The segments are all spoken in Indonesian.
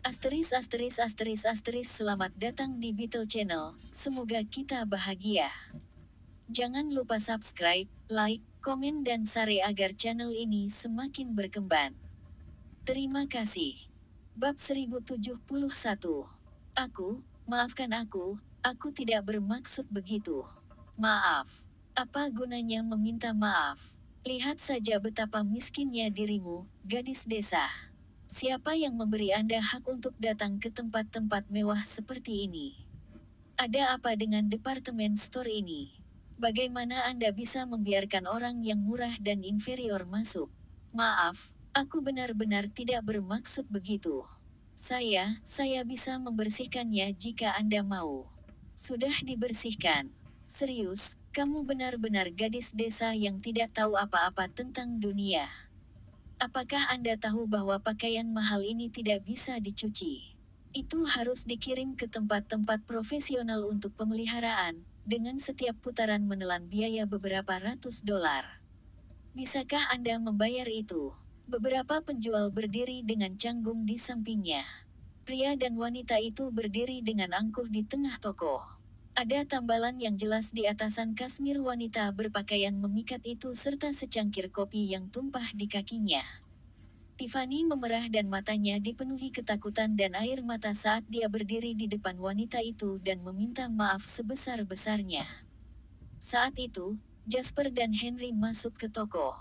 Asteris asteris asteris asteris selamat datang di Beetle Channel, semoga kita bahagia. Jangan lupa subscribe, like, komen dan share agar channel ini semakin berkembang. Terima kasih. Bab 1071. Maafkan aku tidak bermaksud begitu. Maaf. Apa gunanya meminta maaf? Lihat saja betapa miskinnya dirimu, gadis desa. Siapa yang memberi Anda hak untuk datang ke tempat-tempat mewah seperti ini? Ada apa dengan departemen store ini? Bagaimana Anda bisa membiarkan orang yang murah dan inferior masuk? Maaf, aku benar-benar tidak bermaksud begitu. Saya bisa membersihkannya jika Anda mau. Sudah dibersihkan. Serius, kamu benar-benar gadis desa yang tidak tahu apa-apa tentang dunia. Apakah Anda tahu bahwa pakaian mahal ini tidak bisa dicuci? Itu harus dikirim ke tempat-tempat profesional untuk pemeliharaan, dengan setiap putaran menelan biaya beberapa ratus dolar. Bisakah Anda membayar itu? Beberapa penjual berdiri dengan canggung di sampingnya. Pria dan wanita itu berdiri dengan angkuh di tengah toko. Ada tambalan yang jelas di atasan kasmir wanita berpakaian memikat itu serta secangkir kopi yang tumpah di kakinya. Tiffany memerah dan matanya dipenuhi ketakutan dan air mata saat dia berdiri di depan wanita itu dan meminta maaf sebesar-besarnya. Saat itu, Jasper dan Henry masuk ke toko.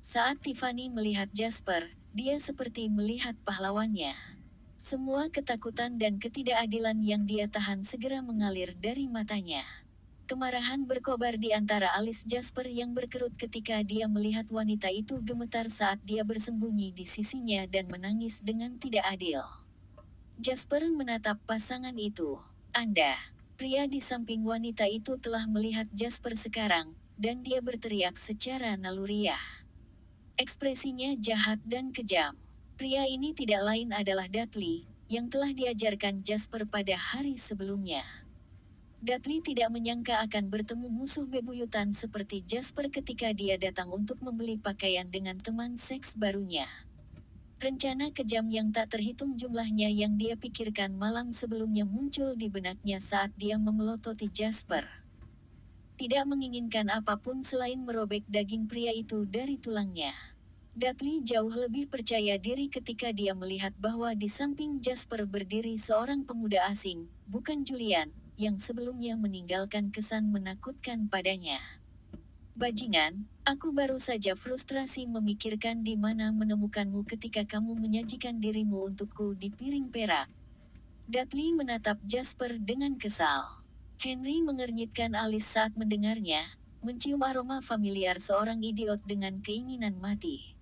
Saat Tiffany melihat Jasper, dia seperti melihat pahlawannya. Semua ketakutan dan ketidakadilan yang dia tahan segera mengalir dari matanya. Kemarahan berkobar di antara alis Jasper yang berkerut ketika dia melihat wanita itu gemetar saat dia bersembunyi di sisinya dan menangis dengan tidak adil. Jasper menatap pasangan itu. Pria di samping wanita itu telah melihat Jasper sekarang, dan dia berteriak secara naluriah. Ekspresinya jahat dan kejam. Pria ini tidak lain adalah Dudley, yang telah diajarkan Jasper pada hari sebelumnya. Dudley tidak menyangka akan bertemu musuh bebuyutan seperti Jasper ketika dia datang untuk membeli pakaian dengan teman seks barunya. Rencana kejam yang tak terhitung jumlahnya yang dia pikirkan malam sebelumnya muncul di benaknya saat dia memelototi Jasper. Tidak menginginkan apapun selain merobek daging pria itu dari tulangnya. Dudley jauh lebih percaya diri ketika dia melihat bahwa di samping Jasper berdiri seorang pemuda asing, bukan Julian, yang sebelumnya meninggalkan kesan menakutkan padanya. Bajingan, aku baru saja frustrasi memikirkan di mana menemukanmu ketika kamu menyajikan dirimu untukku di piring perak. Dudley menatap Jasper dengan kesal. Henry mengernyitkan alis saat mendengarnya, mencium aroma familiar seorang idiot dengan keinginan mati.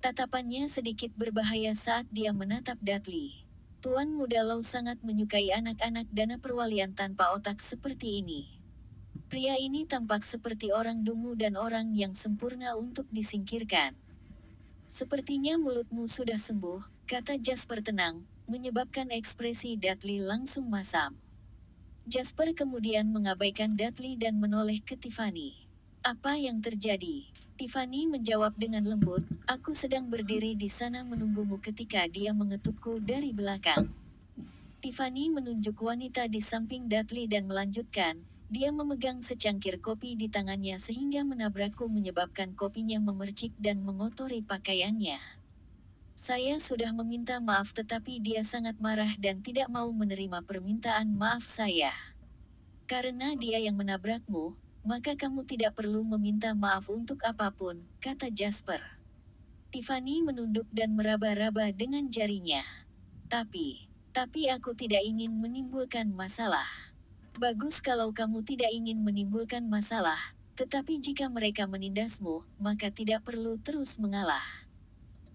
Tatapannya sedikit berbahaya saat dia menatap Dudley. Tuan Muda Law sangat menyukai anak-anak dana perwalian tanpa otak seperti ini. Pria ini tampak seperti orang dungu dan orang yang sempurna untuk disingkirkan. Sepertinya mulutmu sudah sembuh, kata Jasper tenang, menyebabkan ekspresi Dudley langsung masam. Jasper kemudian mengabaikan Dudley dan menoleh ke Tiffany. Apa yang terjadi? Tiffany menjawab dengan lembut, aku sedang berdiri di sana menunggumu ketika dia mengetukku dari belakang. Tiffany menunjuk wanita di samping Dudley dan melanjutkan, dia memegang secangkir kopi di tangannya sehingga menabrakku menyebabkan kopinya memercik dan mengotori pakaiannya. Saya sudah meminta maaf tetapi dia sangat marah dan tidak mau menerima permintaan maaf saya. Karena dia yang menabrakmu, maka kamu tidak perlu meminta maaf untuk apapun, kata Jasper. Tiffany menunduk dan meraba-raba dengan jarinya. Tapi aku tidak ingin menimbulkan masalah. Bagus kalau kamu tidak ingin menimbulkan masalah, tetapi jika mereka menindasmu, maka tidak perlu terus mengalah.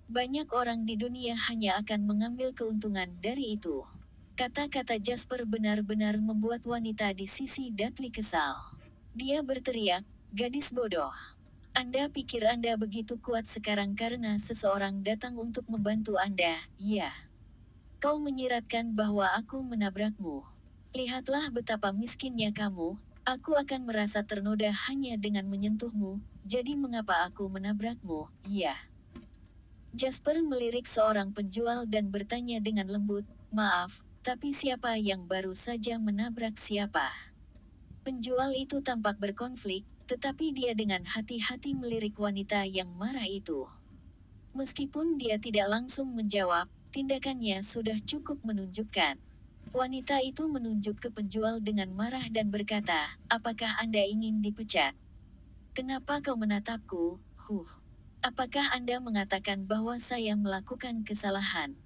Banyak orang di dunia hanya akan mengambil keuntungan dari itu. Kata-kata Jasper benar-benar membuat wanita di sisi Dudley kesal. Dia berteriak, gadis bodoh. Anda pikir Anda begitu kuat sekarang karena seseorang datang untuk membantu Anda, ya. Kau menyiratkan bahwa aku menabrakmu. Lihatlah betapa miskinnya kamu, aku akan merasa ternoda hanya dengan menyentuhmu, jadi mengapa aku menabrakmu, ya. Jasper melirik seorang penjual dan bertanya dengan lembut, "Maaf, tapi siapa yang baru saja menabrak siapa?" Penjual itu tampak berkonflik, tetapi dia dengan hati-hati melirik wanita yang marah itu. Meskipun dia tidak langsung menjawab, tindakannya sudah cukup menunjukkan. Wanita itu menunjuk ke penjual dengan marah dan berkata, "Apakah Anda ingin dipecat? Kenapa kau menatapku? Apakah Anda mengatakan bahwa saya melakukan kesalahan?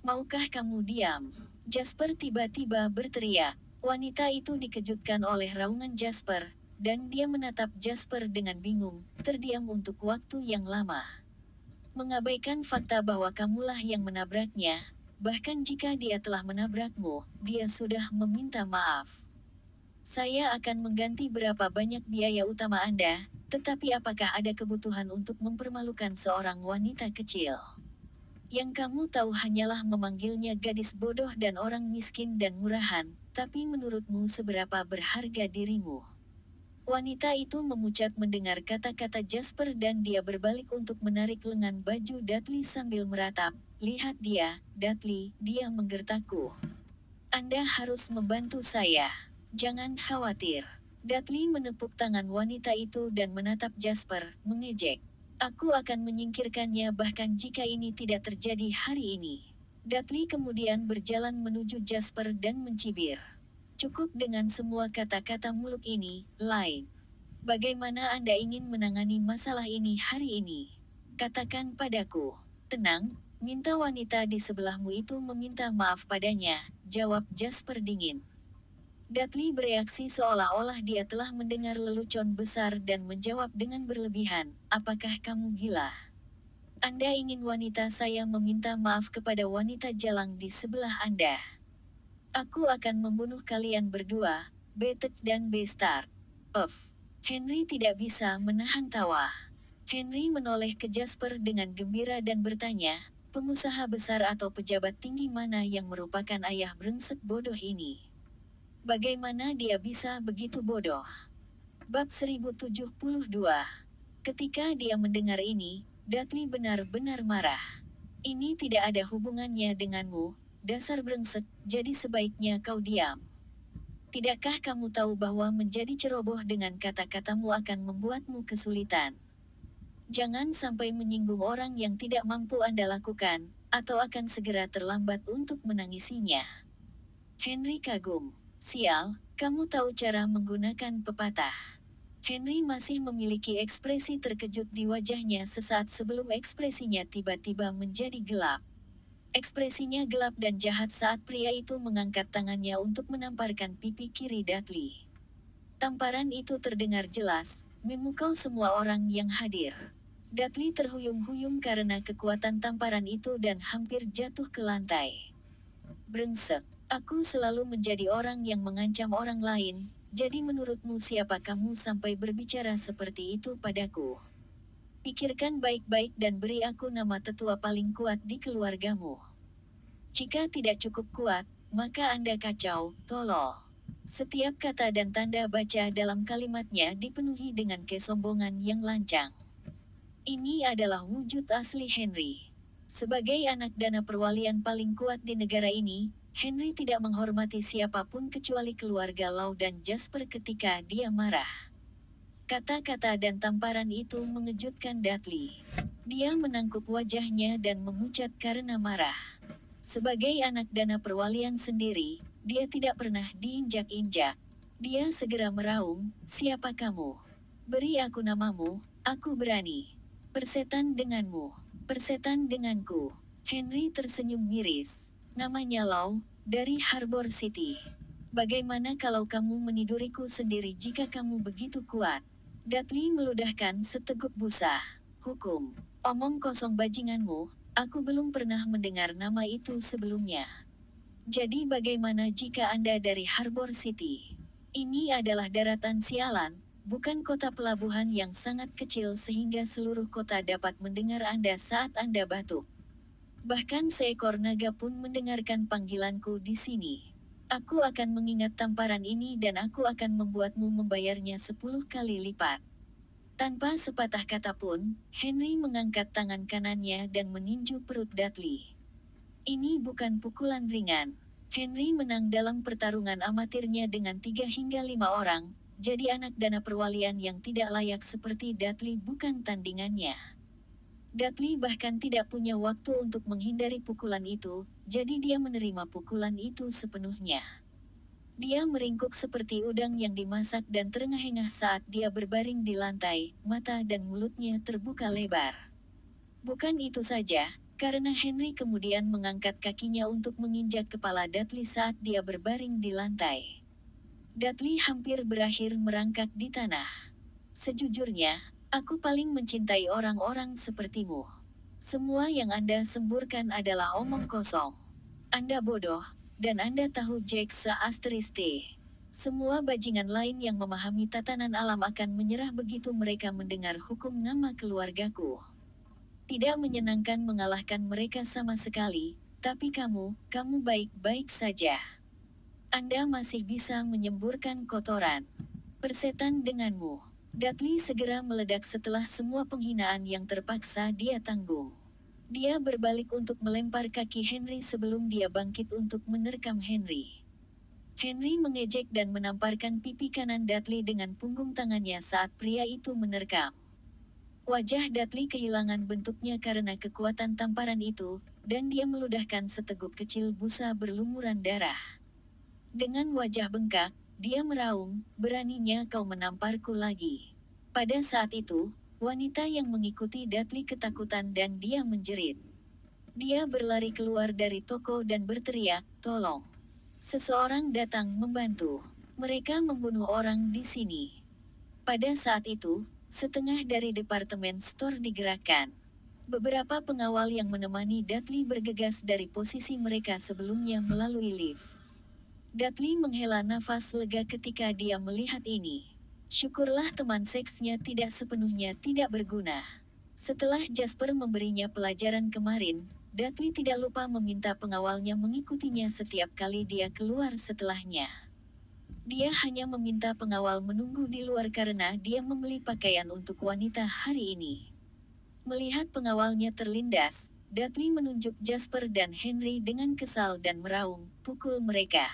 Maukah kamu diam?" Jasper tiba-tiba berteriak. Wanita itu dikejutkan oleh raungan Jasper, dan dia menatap Jasper dengan bingung, terdiam untuk waktu yang lama. Mengabaikan fakta bahwa kamulah yang menabraknya, bahkan jika dia telah menabrakmu, dia sudah meminta maaf. "Saya akan mengganti berapa banyak biaya utama Anda, tetapi apakah ada kebutuhan untuk mempermalukan seorang wanita kecil? Yang kamu tahu hanyalah memanggilnya gadis bodoh dan orang miskin dan murahan, tapi menurutmu seberapa berharga dirimu?" Wanita itu memucat mendengar kata-kata Jasper dan dia berbalik untuk menarik lengan baju Dudley sambil meratap, "Lihat dia, Dudley, dia menggertakku. Anda harus membantu saya. Jangan khawatir." Dudley menepuk tangan wanita itu dan menatap Jasper, mengejek. "Aku akan menyingkirkannya bahkan jika ini tidak terjadi hari ini." Dudley kemudian berjalan menuju Jasper dan mencibir. "Cukup dengan semua kata-kata muluk ini, lain. Bagaimana Anda ingin menangani masalah ini hari ini? Katakan padaku." "Tenang, minta wanita di sebelahmu itu meminta maaf padanya," jawab Jasper dingin. Dudley bereaksi seolah-olah dia telah mendengar lelucon besar dan menjawab dengan berlebihan, "Apakah kamu gila? Anda ingin wanita saya meminta maaf kepada wanita jalang di sebelah Anda? Aku akan membunuh kalian berdua, B-Tech dan B-Star." Henry tidak bisa menahan tawa. Henry menoleh ke Jasper dengan gembira dan bertanya, "Pengusaha besar atau pejabat tinggi mana yang merupakan ayah brengsek bodoh ini? Bagaimana dia bisa begitu bodoh?" Bab 1072. Ketika dia mendengar ini, Dudley benar-benar marah. "Ini tidak ada hubungannya denganmu, dasar brengsek, jadi sebaiknya kau diam. Tidakkah kamu tahu bahwa menjadi ceroboh dengan kata-katamu akan membuatmu kesulitan? Jangan sampai menyinggung orang yang tidak mampu Anda lakukan, atau akan segera terlambat untuk menangisinya." Henry kagum. "Sial, kamu tahu cara menggunakan pepatah." Henry masih memiliki ekspresi terkejut di wajahnya sesaat sebelum ekspresinya tiba-tiba menjadi gelap. Ekspresinya gelap dan jahat saat pria itu mengangkat tangannya untuk menamparkan pipi kiri Dudley. Tamparan itu terdengar jelas, memukau semua orang yang hadir. Dudley terhuyung-huyung karena kekuatan tamparan itu dan hampir jatuh ke lantai. "Brengsek, aku selalu menjadi orang yang mengancam orang lain, jadi menurutmu siapa kamu sampai berbicara seperti itu padaku? Pikirkan baik-baik dan beri aku nama tetua paling kuat di keluargamu. Jika tidak cukup kuat, maka Anda kacau, tolol." Setiap kata dan tanda baca dalam kalimatnya dipenuhi dengan kesombongan yang lancang. Ini adalah wujud asli Henry. Sebagai anak dana perwalian paling kuat di negara ini, Henry tidak menghormati siapapun kecuali keluarga Law dan Jasper ketika dia marah. Kata-kata dan tamparan itu mengejutkan Dudley. Dia menangkup wajahnya dan memucat karena marah. Sebagai anak dana perwalian sendiri, dia tidak pernah diinjak-injak. Dia segera meraung, "Siapa kamu? Beri aku namamu, aku berani. Persetan denganmu, persetan denganku." Henry tersenyum miris. "Namanya Law, dari Harbor City. Bagaimana kalau kamu meniduriku sendiri jika kamu begitu kuat?" Dudley meludahkan seteguk busa. "Hukum. Omong kosong bajinganmu, aku belum pernah mendengar nama itu sebelumnya. Jadi bagaimana jika Anda dari Harbor City? Ini adalah daratan sialan, bukan kota pelabuhan yang sangat kecil sehingga seluruh kota dapat mendengar Anda saat Anda batuk. Bahkan seekor naga pun mendengarkan panggilanku di sini. Aku akan mengingat tamparan ini dan aku akan membuatmu membayarnya 10 kali lipat." Tanpa sepatah kata pun, Henry mengangkat tangan kanannya dan meninju perut Dudley. Ini bukan pukulan ringan. Henry menang dalam pertarungan amatirnya dengan 3 hingga 5 orang, jadi anak dana perwalian yang tidak layak seperti Dudley bukan tandingannya. Dudley bahkan tidak punya waktu untuk menghindari pukulan itu, jadi dia menerima pukulan itu sepenuhnya. Dia meringkuk seperti udang yang dimasak dan terengah-engah saat dia berbaring di lantai, mata dan mulutnya terbuka lebar. Bukan itu saja, karena Henry kemudian mengangkat kakinya untuk menginjak kepala Dudley saat dia berbaring di lantai. Dudley hampir berakhir merangkak di tanah. Sejujurnya, aku paling mencintai orang-orang sepertimu. Semua yang Anda semburkan adalah omong kosong. Anda bodoh, dan Anda tahu Jack *T. Semua bajingan lain yang memahami tatanan alam akan menyerah begitu mereka mendengar hukum nama keluargaku. Tidak menyenangkan mengalahkan mereka sama sekali, tapi kamu baik-baik saja. Anda masih bisa menyemburkan kotoran. Persetan denganmu. Dudley segera meledak setelah semua penghinaan yang terpaksa dia tanggung. Dia berbalik untuk melempar kaki Henry sebelum dia bangkit untuk menerkam Henry. Henry mengejek dan menamparkan pipi kanan Dudley dengan punggung tangannya saat pria itu menerkam. Wajah Dudley kehilangan bentuknya karena kekuatan tamparan itu, dan dia meludahkan seteguk kecil busa berlumuran darah. Dengan wajah bengkak, dia meraung, "Beraninya kau menamparku lagi." Pada saat itu, wanita yang mengikuti Dudley ketakutan dan dia menjerit. Dia berlari keluar dari toko dan berteriak, "Tolong! Seseorang datang membantu. Mereka membunuh orang di sini." Pada saat itu, setengah dari departemen store digerakkan. Beberapa pengawal yang menemani Dudley bergegas dari posisi mereka sebelumnya melalui lift. Dudley menghela nafas lega ketika dia melihat ini. Syukurlah teman seksnya tidak sepenuhnya tidak berguna. Setelah Jasper memberinya pelajaran kemarin, Dudley tidak lupa meminta pengawalnya mengikutinya setiap kali dia keluar setelahnya. Dia hanya meminta pengawal menunggu di luar karena dia membeli pakaian untuk wanita hari ini. Melihat pengawalnya terlindas, Dudley menunjuk Jasper dan Henry dengan kesal dan meraung, "Pukul mereka.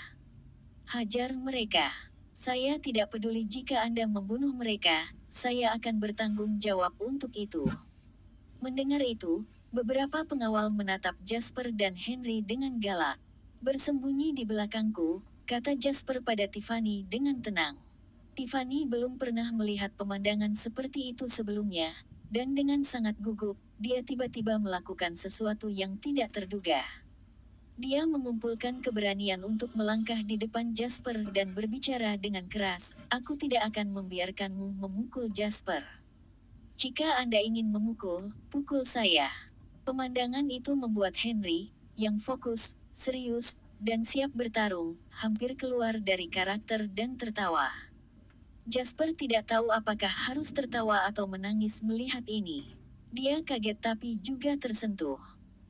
Hajar mereka. Saya tidak peduli jika Anda membunuh mereka, saya akan bertanggung jawab untuk itu." Mendengar itu, beberapa pengawal menatap Jasper dan Henry dengan galak. "Bersembunyi di belakangku," kata Jasper pada Tiffany dengan tenang. Tiffany belum pernah melihat pemandangan seperti itu sebelumnya, dan dengan sangat gugup, dia tiba-tiba melakukan sesuatu yang tidak terduga. Dia mengumpulkan keberanian untuk melangkah di depan Jasper dan berbicara dengan keras, "Aku tidak akan membiarkanmu memukul Jasper. Jika Anda ingin memukul, pukul saya." Pemandangan itu membuat Henry, yang fokus, serius, dan siap bertarung, hampir keluar dari karakter dan tertawa. Jasper tidak tahu apakah harus tertawa atau menangis melihat ini. Dia kaget tapi juga tersentuh.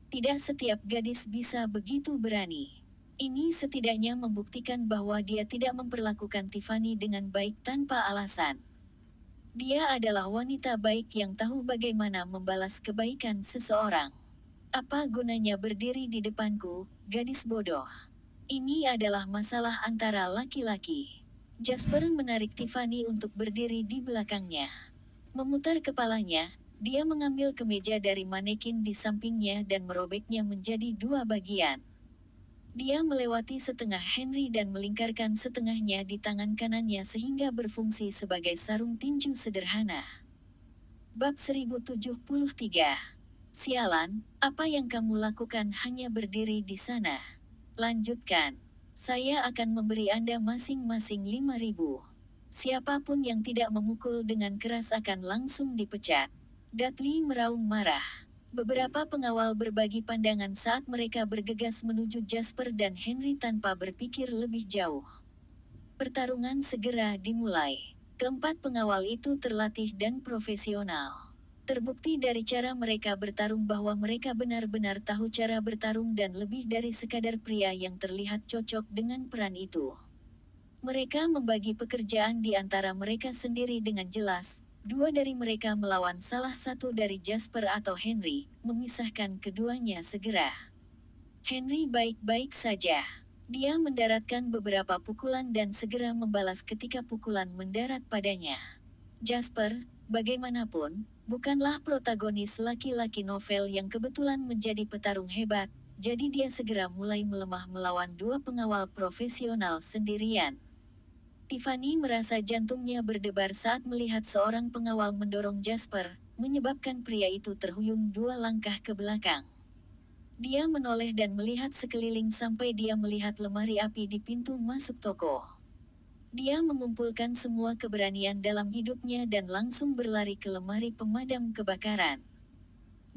Tidak setiap gadis bisa begitu berani. Ini setidaknya membuktikan bahwa dia tidak memperlakukan Tiffany dengan baik tanpa alasan. Dia adalah wanita baik yang tahu bagaimana membalas kebaikan seseorang. "Apa gunanya berdiri di depanku, gadis bodoh? Ini adalah masalah antara laki-laki." Jasper menarik Tiffany untuk berdiri di belakangnya. Memutar kepalanya, dia mengambil kemeja dari manekin di sampingnya dan merobeknya menjadi 2 bagian. Dia melewati setengah Henry dan melingkarkan setengahnya di tangan kanannya sehingga berfungsi sebagai sarung tinju sederhana. Bab 1073. "Sialan, apa yang kamu lakukan hanya berdiri di sana? Lanjutkan. Saya akan memberi Anda masing-masing 5.000. Siapapun yang tidak memukul dengan keras akan langsung dipecat." Dudley meraung marah. Beberapa pengawal berbagi pandangan saat mereka bergegas menuju Jasper dan Henry tanpa berpikir lebih jauh. Pertarungan segera dimulai. Keempat pengawal itu terlatih dan profesional. Terbukti dari cara mereka bertarung bahwa mereka benar-benar tahu cara bertarung dan lebih dari sekadar pria yang terlihat cocok dengan peran itu. Mereka membagi pekerjaan di antara mereka sendiri dengan jelas, Dua dari mereka melawan salah satu dari Jasper atau Henry, memisahkan keduanya segera. Henry baik-baik saja. Dia mendaratkan beberapa pukulan dan segera membalas ketika pukulan mendarat padanya. Jasper, bagaimanapun, bukanlah protagonis laki-laki novel yang kebetulan menjadi petarung hebat, jadi dia segera mulai melemah melawan dua pengawal profesional sendirian. Tiffany merasa jantungnya berdebar saat melihat seorang pengawal mendorong Jasper, menyebabkan pria itu terhuyung 2 langkah ke belakang. Dia menoleh dan melihat sekeliling sampai dia melihat lemari api di pintu masuk toko. Dia mengumpulkan semua keberanian dalam hidupnya dan langsung berlari ke lemari pemadam kebakaran.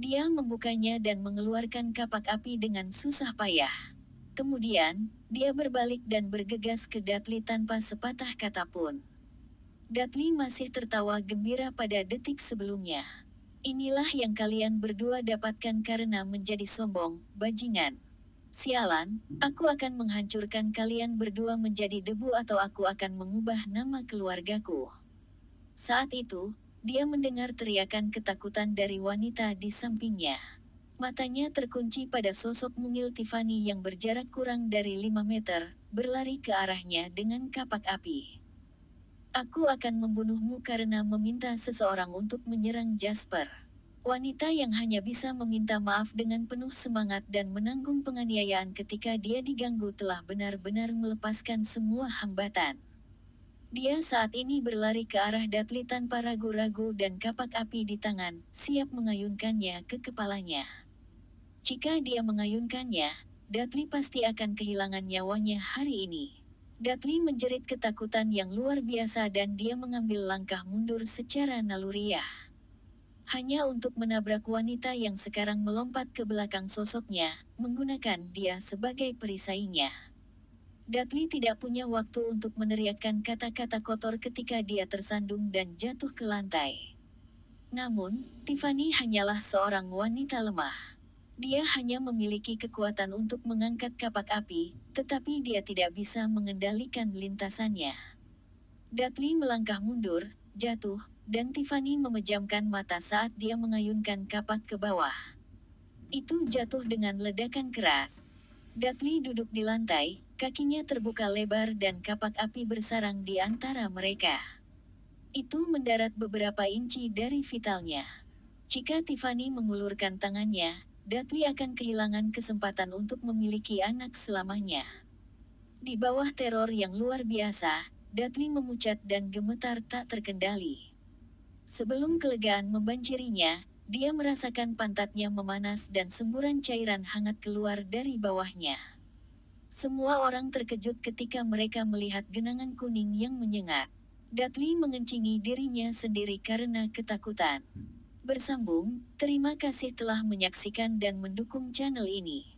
Dia membukanya dan mengeluarkan kapak api dengan susah payah. Kemudian, dia berbalik dan bergegas ke Dudley tanpa sepatah kata pun. Dudley masih tertawa gembira pada detik sebelumnya. Inilah yang kalian berdua dapatkan karena menjadi sombong, bajingan. Sialan, aku akan menghancurkan kalian berdua menjadi debu atau aku akan mengubah nama keluargaku. Saat itu, dia mendengar teriakan ketakutan dari wanita di sampingnya. Matanya terkunci pada sosok mungil Tiffany yang berjarak kurang dari 5 meter, berlari ke arahnya dengan kapak api. Aku akan membunuhmu karena meminta seseorang untuk menyerang Jasper. Wanita yang hanya bisa meminta maaf dengan penuh semangat dan menanggung penganiayaan ketika dia diganggu telah benar-benar melepaskan semua hambatan. Dia saat ini berlari ke arah Dudley tanpa ragu-ragu dan kapak api di tangan, siap mengayunkannya ke kepalanya. Jika dia mengayunkannya, Dudley pasti akan kehilangan nyawanya hari ini. Dudley menjerit ketakutan yang luar biasa dan dia mengambil langkah mundur secara naluriah. Hanya untuk menabrak wanita yang sekarang melompat ke belakang sosoknya, menggunakan dia sebagai perisainya. Dudley tidak punya waktu untuk meneriakkan kata-kata kotor ketika dia tersandung dan jatuh ke lantai. Namun, Tiffany hanyalah seorang wanita lemah. Dia hanya memiliki kekuatan untuk mengangkat kapak api, tetapi dia tidak bisa mengendalikan lintasannya. Dudley melangkah mundur, jatuh, dan Tiffany memejamkan mata saat dia mengayunkan kapak ke bawah. Itu jatuh dengan ledakan keras. Dudley duduk di lantai, kakinya terbuka lebar dan kapak api bersarang di antara mereka. Itu mendarat beberapa inci dari vitalnya. Jika Tiffany mengulurkan tangannya, Dudley akan kehilangan kesempatan untuk memiliki anak selamanya. Di bawah teror yang luar biasa, Dudley memucat dan gemetar tak terkendali. Sebelum kelegaan membanjirinya, dia merasakan pantatnya memanas dan semburan cairan hangat keluar dari bawahnya. Semua orang terkejut ketika mereka melihat genangan kuning yang menyengat. Dudley mengencingi dirinya sendiri karena ketakutan. Bersambung, terima kasih telah menyaksikan dan mendukung channel ini.